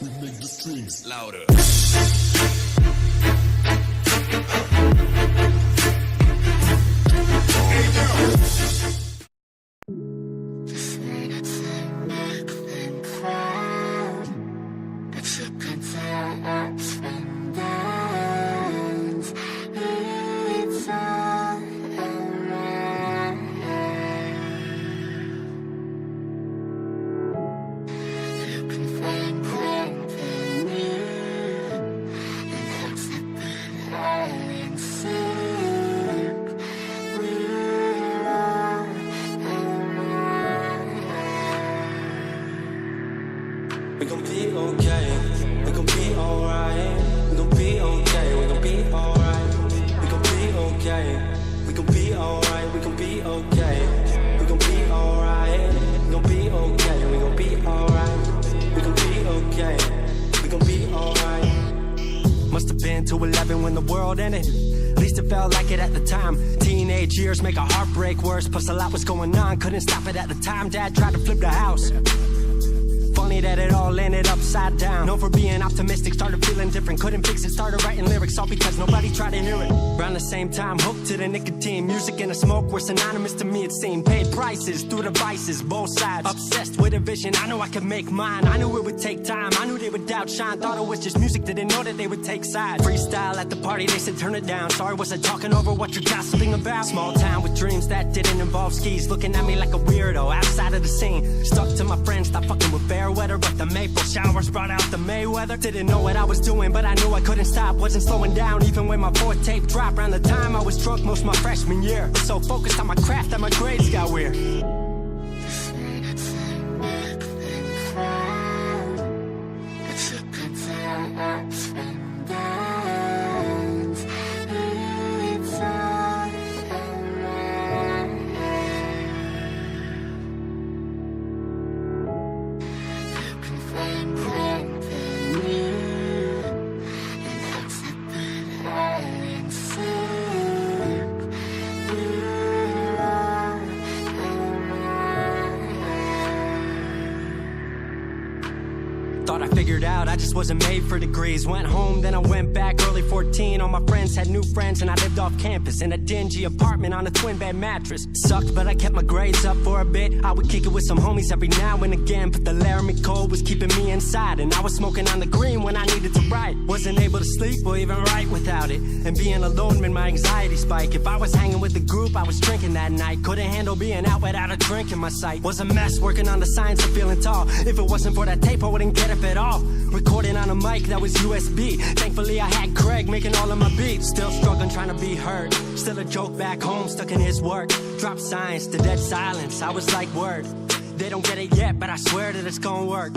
We make the streams louder. We gon' be okay, we gon' be alright. We gon' be okay, we gon' be alright. We gon' be okay, we gon' be alright. We gon' be okay, we gon' be alright. We gon' be okay, we gon' be alright. We gon' be okay, we gon' be alright. Must have been 2:11 when the world ended. At least it felt like it at the time. Teenage years make a heartbreak worse. Plus a lot was going on, couldn't stop it at the time. Dad tried to flip the house. Funny that it all ended upside down. Known for being optimistic, started feeling different. Couldn't fix it, started writing lyrics, all because nobody tried to hear it. Around the same time, hooked to the nicotine. Music and the smoke were synonymous to me, it seemed. Paid prices through the vices, both sides. Obsessed with a vision, I knew I could make mine. I knew it would take time, I knew they would outshine. Thought it was just music, didn't know that they would take sides. Freestyle at the party, they said turn it down. Sorry, was I talking over what you're gossiping about? Small town with dreams that didn't involve skis. Looking at me like a weirdo, outside of the scene. Stuck to my friends, stopped fucking with fair weather. But the maple showers brought out the Mayweather. Didn't know what I was doing, but I knew I couldn't stop. Wasn't slowing down, even when my fourth tape dropped. Around the time I was drunk most my freshman year. So focused on my craft that my grades got weird. Thought I figured out, I just wasn't made for degrees. Went home, then I went back, early 14. All my friends had new friends and I lived off campus in a dingy apartment on a twin bed mattress. Sucked, but I kept my grades up for a bit. I would kick it with some homies every now and again, but the Laramie cold was keeping me inside. And I was smoking on the green when I needed to write. Wasn't able to sleep or even write without it. And being alone made my anxiety spike. If I was hanging with the group, I was drinking that night. Couldn't handle being out without a drink in my sight. Was a mess working on the science of feeling tall. If it wasn't for that tape, I wouldn't get it at all. Recording on a mic that was USB. Thankfully I had Craig making all of my beats. Still struggling trying to be heard. Still a joke back home, stuck in his work. Dropped science to dead silence. I was like, word. They don't get it yet, but I swear that it's gonna work.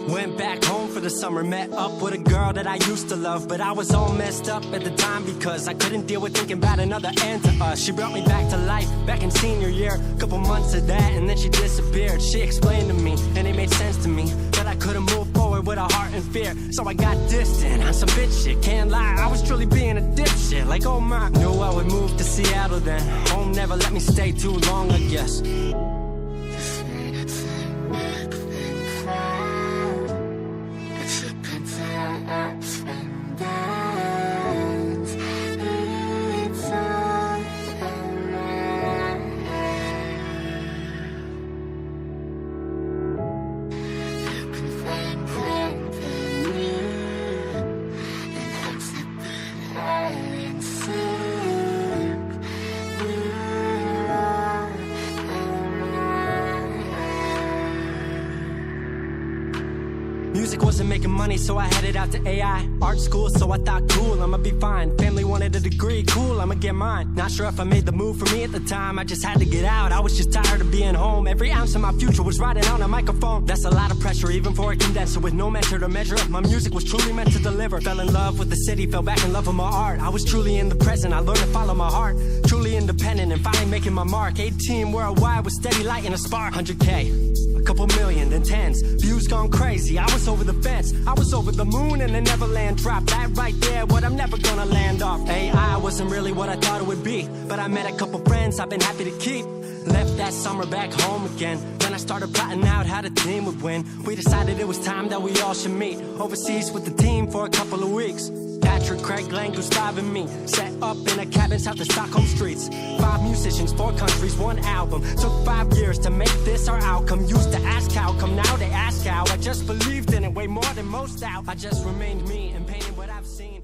Went back home for the summer, met up with a girl that I used to love. But I was all messed up at the time because I couldn't deal with thinking about another end to us. She brought me back to life, back in senior year. Couple months of that and then she disappeared. She explained to me, and it made sense to me, that I couldn't move forward with a heart in fear. So I got distant on some bitch shit, can't lie, I was truly being a dipshit. Like oh my, knew I would move to Seattle then. Home never let me stay too long, I guess. Music wasn't making money, so I headed out to AI art school, so I thought cool, I'ma be fine. Family wanted a degree, cool, I'ma get mine. Not sure if I made the move for me at the time, I just had to get out. I was just tired of being home. Every ounce of my future was riding on a microphone. That's a lot of pressure, even for a condenser. With no mentor to measure up, my music was truly meant to deliver. Fell in love with the city, fell back in love with my art. I was truly in the present, I learned to follow my heart. Truly independent and finally making my mark. 18 worldwide with steady light and a spark. 100K, a couple million, then tens. Views gone crazy, I was over the fence. I was over the moon and the Neverland drop. That right there, what I'm never gonna land off. AI wasn't really what I thought it would be, but I met a couple friends I've been happy to keep. Left that summer back home again. Then I I started plotting out how the team would win. We decided it was time that we all should meet overseas with the team for a couple of weeks. Patrick, Craig, Glenn, Gustav and me set up in a cabin south of Stockholm streets. 5 musicians, 4 countries, 1 album. Took 5 years to make this our outcome. Used to ask how come, now they ask how. I just believed in it way more than most out. I just remained me and painted what I've seen.